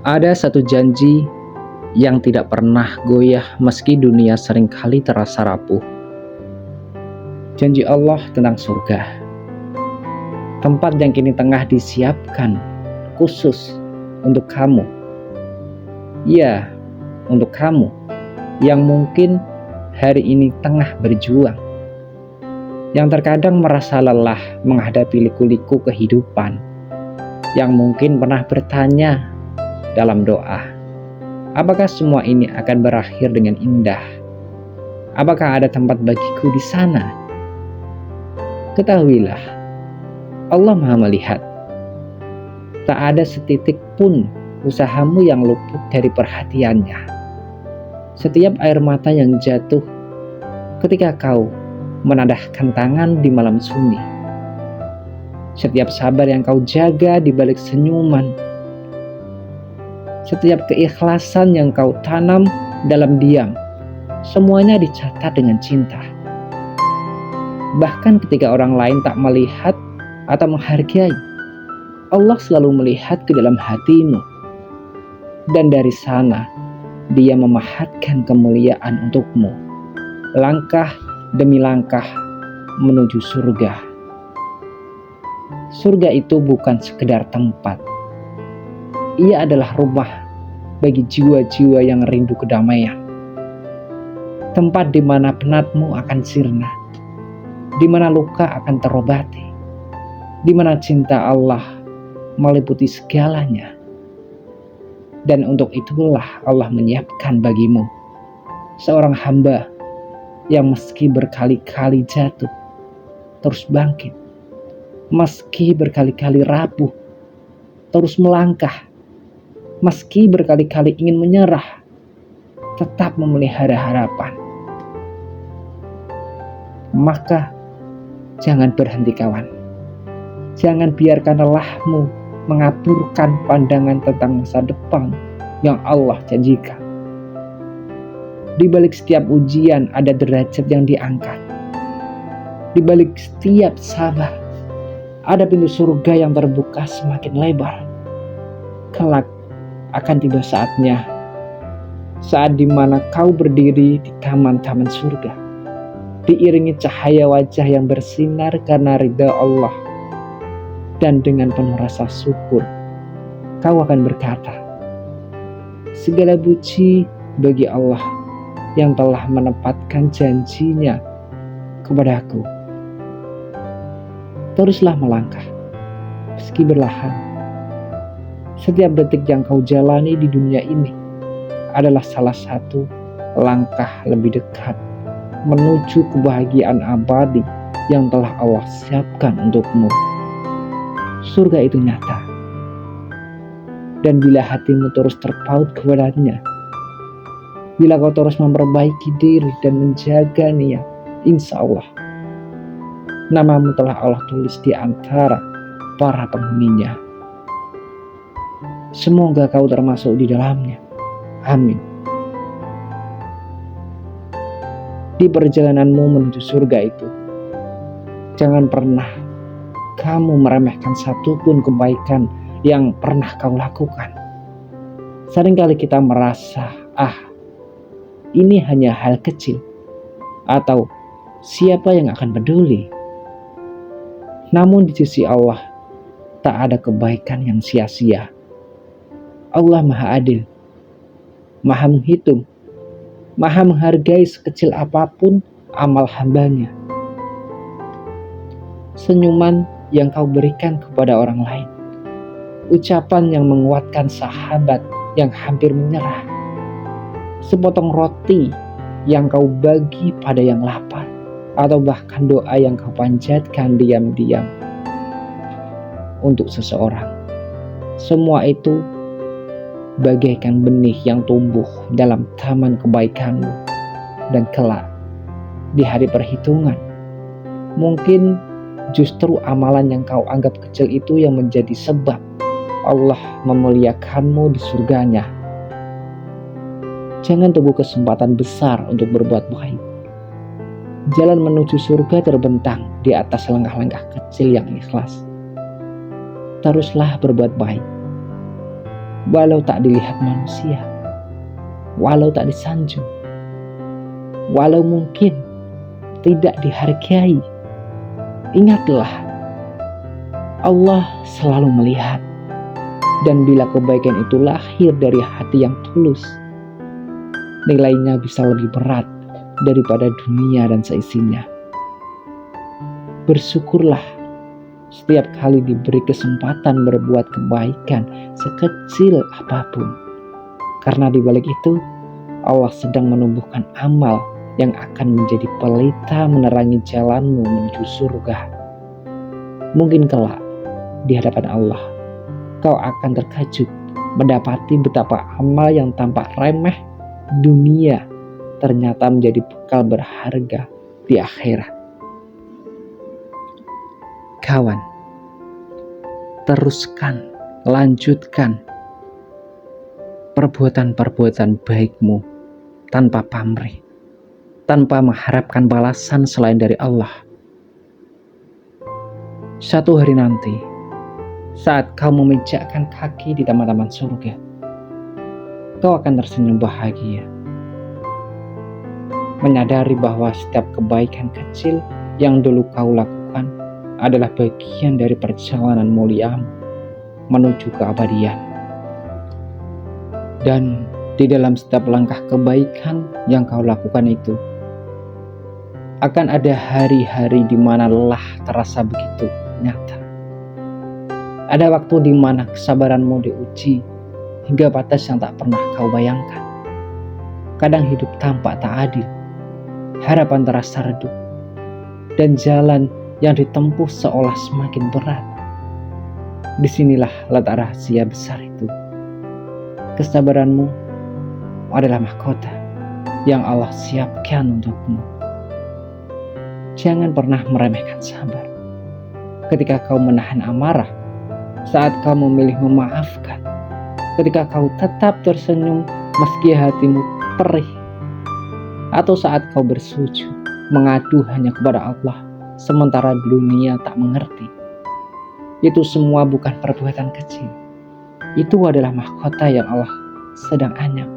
Ada satu janji yang tidak pernah goyah meski dunia seringkali terasa rapuh. Janji Allah tentang surga, tempat yang kini tengah disiapkan khusus untuk kamu. Ya, untuk kamu yang mungkin hari ini tengah berjuang, yang terkadang merasa lelah menghadapi liku-liku kehidupan, yang mungkin pernah bertanya dalam doa, apakah semua ini akan berakhir dengan indah? Apakah ada tempat bagiku di sana? Ketahuilah, Allah Maha melihat. Tak ada setitik pun usahamu yang luput dari perhatiannya. Setiap air mata yang jatuh ketika kau menadahkan tangan di malam sunyi. Setiap sabar yang kau jaga di balik senyuman. Setiap keikhlasan yang kau tanam dalam diam, semuanya dicatat dengan cinta. Bahkan ketika orang lain tak melihat atau menghargai, Allah selalu melihat ke dalam hatimu. Dan dari sana, Dia memahatkan kemuliaan untukmu. Langkah demi langkah menuju surga. Surga itu bukan sekedar tempat. Ia adalah rumah bagi jiwa-jiwa yang rindu kedamaian. Tempat di mana penatmu akan sirna, di mana luka akan terobati, di mana cinta Allah meliputi segalanya. Dan untuk itulah Allah menyiapkan bagimu seorang hamba yang meski berkali-kali jatuh, terus bangkit, meski berkali-kali rapuh, terus melangkah, meski berkali-kali ingin menyerah, tetap memelihara harapan. Maka jangan berhenti kawan. Jangan biarkan lelahmu mengaburkan pandangan tentang masa depan yang Allah janjikan. Di balik setiap ujian ada derajat yang diangkat. Di balik setiap sabar ada pintu surga yang terbuka semakin lebar. Kelak akan tiba saatnya, saat dimana kau berdiri di taman-taman surga, diiringi cahaya wajah yang bersinar karena ridha Allah, dan dengan penuh rasa syukur kau akan berkata, segala puji bagi Allah yang telah menepatkan janjinya kepadaku. Teruslah melangkah meski berlahan. Setiap detik yang kau jalani di dunia ini adalah salah satu langkah lebih dekat menuju kebahagiaan abadi yang telah Allah siapkan untukmu. Surga itu nyata. Dan bila hatimu terus terpaut kepadanya, bila kau terus memperbaiki diri dan menjaga niat, insya Allah namamu telah Allah tulis di antara para penghuninya. Semoga kau termasuk di dalamnya. Amin. Di perjalananmu menuju surga itu, jangan pernah kamu meremehkan satupun kebaikan yang pernah kau lakukan. Seringkali kita merasa, ini hanya hal kecil, atau siapa yang akan peduli. Namun di sisi Allah, tak ada kebaikan yang sia-sia. Allah Maha Adil, Maha menghitung, Maha menghargai sekecil apapun amal hambanya. Senyuman yang kau berikan kepada orang lain, ucapan yang menguatkan sahabat yang hampir menyerah, sepotong roti yang kau bagi pada yang lapar, atau bahkan doa yang kau panjatkan diam-diam untuk seseorang. Semua itu bagaikan benih yang tumbuh dalam taman kebaikanmu. Dan kelak di hari perhitungan, mungkin justru amalan yang kau anggap kecil itu yang menjadi sebab Allah memuliakanmu di surganya. Jangan tunggu kesempatan besar untuk berbuat baik. Jalan menuju surga terbentang di atas langkah-langkah kecil yang ikhlas. Teruslah berbuat baik. walau tak dilihat manusia, walau tak disanjung, walau mungkin tidak dihargai. Ingatlah, Allah selalu melihat. Dan bila kebaikan itu lahir dari hati yang tulus, nilainya bisa lebih berat daripada dunia dan seisinya. Bersyukurlah setiap kali diberi kesempatan berbuat kebaikan sekecil apapun. Karena di balik itu, Allah sedang menumbuhkan amal yang akan menjadi pelita menerangi jalanmu menuju surga. Mungkin kelak di hadapan Allah, kau akan terkejut mendapati betapa amal yang tampak remeh dunia ternyata menjadi bekal berharga di akhirat. Kawan, teruskan, lanjutkan perbuatan-perbuatan baikmu tanpa pamrih, tanpa mengharapkan balasan selain dari Allah. Satu hari nanti, saat kau meminjakkan kaki di taman-taman surga, kau akan tersenyum bahagia, menyadari bahwa setiap kebaikan kecil yang dulu kau lakukan adalah bagian dari perjalanan muliamu menuju keabadian. Dan di dalam setiap langkah kebaikan yang kau lakukan itu, akan ada hari-hari di mana lelah terasa begitu nyata. Ada waktu di mana kesabaranmu diuji hingga batas yang tak pernah kau bayangkan. Kadang hidup tampak tak adil, harapan terasa redup, dan jalan yang ditempuh seolah semakin berat. Disinilah letak rahasia besar itu. Kesabaranmu adalah mahkota yang Allah siapkan untukmu. Jangan pernah meremehkan sabar. Ketika kau menahan amarah, saat kau memilih memaafkan, ketika kau tetap tersenyum meski hatimu perih, atau saat kau bersujud mengadu hanya kepada Allah sementara dunia tak mengerti. Itu semua bukan perbuatan kecil. Itu adalah mahkota yang Allah sedang anyam,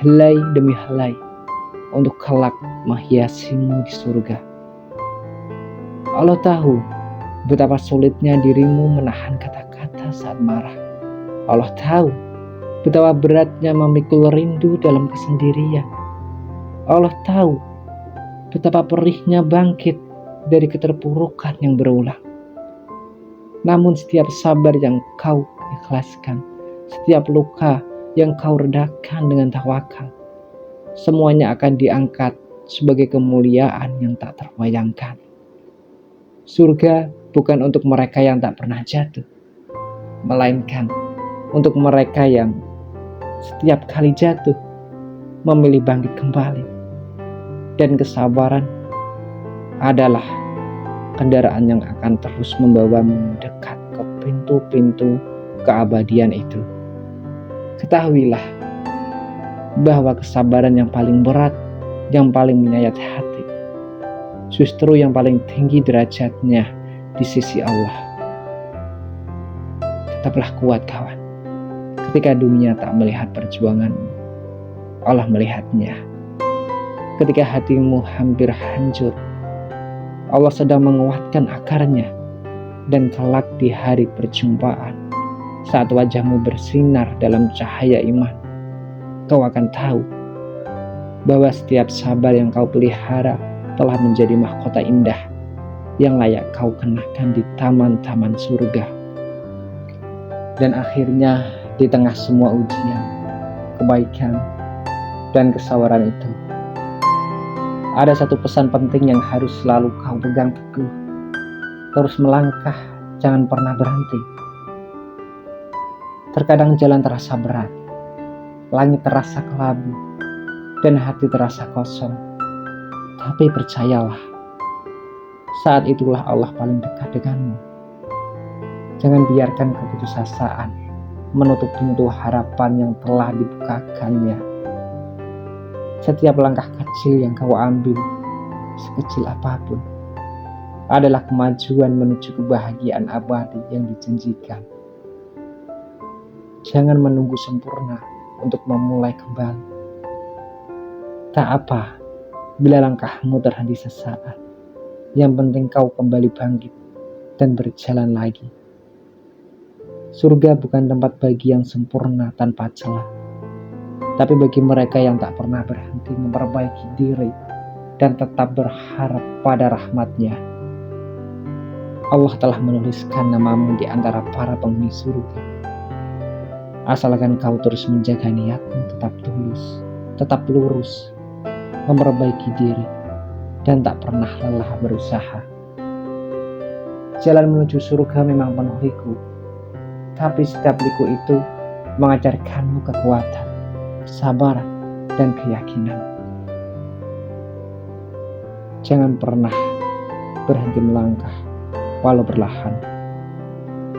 helai demi helai, untuk kelak menghiasimu di surga. Allah tahu betapa sulitnya dirimu menahan kata-kata saat marah. Allah tahu betapa beratnya memikul rindu dalam kesendirian. Allah tahu betapa perihnya bangkit dari keterpurukan yang berulang. Namun setiap sabar yang kau ikhlaskan, setiap luka yang kau redakan dengan tawakal, semuanya akan diangkat sebagai kemuliaan yang tak terbayangkan. Surga bukan untuk mereka yang tak pernah jatuh, melainkan untuk mereka yang setiap kali jatuh memilih bangkit kembali. Dan kesabaran adalah kendaraan yang akan terus membawamu dekat ke pintu-pintu keabadian itu. Ketahuilah bahwa kesabaran yang paling berat, yang paling menyayat hati, justru yang paling tinggi derajatnya di sisi Allah. Tetaplah kuat kawan. Ketika dunia tak melihat perjuanganmu, Allah melihatnya. Ketika hatimu hampir hancur, Allah sedang menguatkan akarnya. Dan kelak di hari perjumpaan, saat wajahmu bersinar dalam cahaya iman, kau akan tahu bahwa setiap sabar yang kau pelihara telah menjadi mahkota indah yang layak kau kenakan di taman-taman surga. Dan akhirnya di tengah semua ujian, kebaikan, dan kesabaran itu, ada satu pesan penting yang harus selalu kau pegang teguh. Terus melangkah, jangan pernah berhenti. Terkadang jalan terasa berat, langit terasa kelabu, dan hati terasa kosong. Tapi percayalah, saat itulah Allah paling dekat denganmu. Jangan biarkan keputusasaan menutup pintu harapan yang telah dibukakannya. Setiap langkah kecil yang kau ambil, sekecil apapun, adalah kemajuan menuju kebahagiaan abadi yang dijanjikan. Jangan menunggu sempurna untuk memulai kembali. Tak apa bila langkahmu terhenti sesaat. Yang penting kau kembali bangkit dan berjalan lagi. Surga bukan tempat bagi yang sempurna tanpa celah, tapi bagi mereka yang tak pernah berhenti memperbaiki diri dan tetap berharap pada rahmat-Nya. Allah telah menuliskan namamu di antara para penghuni surga. Asalkan kau terus menjaga niatmu tetap tulus, tetap lurus, memperbaiki diri, dan tak pernah lelah berusaha. Jalan menuju surga memang penuh liku, tapi setiap liku itu mengajarkanmu kekuatan, kesabaran, dan keyakinan. Jangan pernah berhenti melangkah, walau perlahan.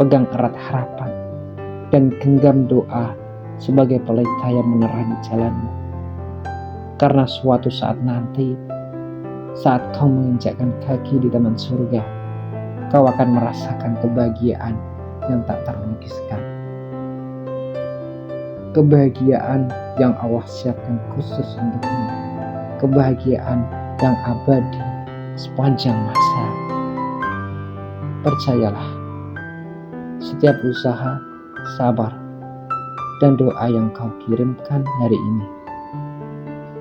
Pegang erat harapan dan genggam doa sebagai pelita yang menerangi jalanmu. Karena suatu saat nanti, saat kau menginjakkan kaki di taman surga, kau akan merasakan kebahagiaan yang tak terlukiskan. Kebahagiaan yang Allah siapkan khusus untukmu. Kebahagiaan yang abadi sepanjang masa. Percayalah, setiap usaha, sabar, dan doa yang kau kirimkan hari ini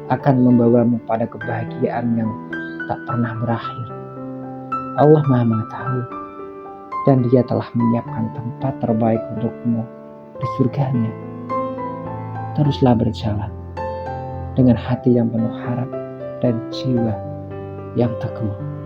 akan membawamu pada kebahagiaan yang tak pernah berakhir. Allah Maha Mengetahui, dan Dia telah menyiapkan tempat terbaik untukmu di surganya. Teruslah berjalan dengan hati yang penuh harap dan jiwa yang teguh.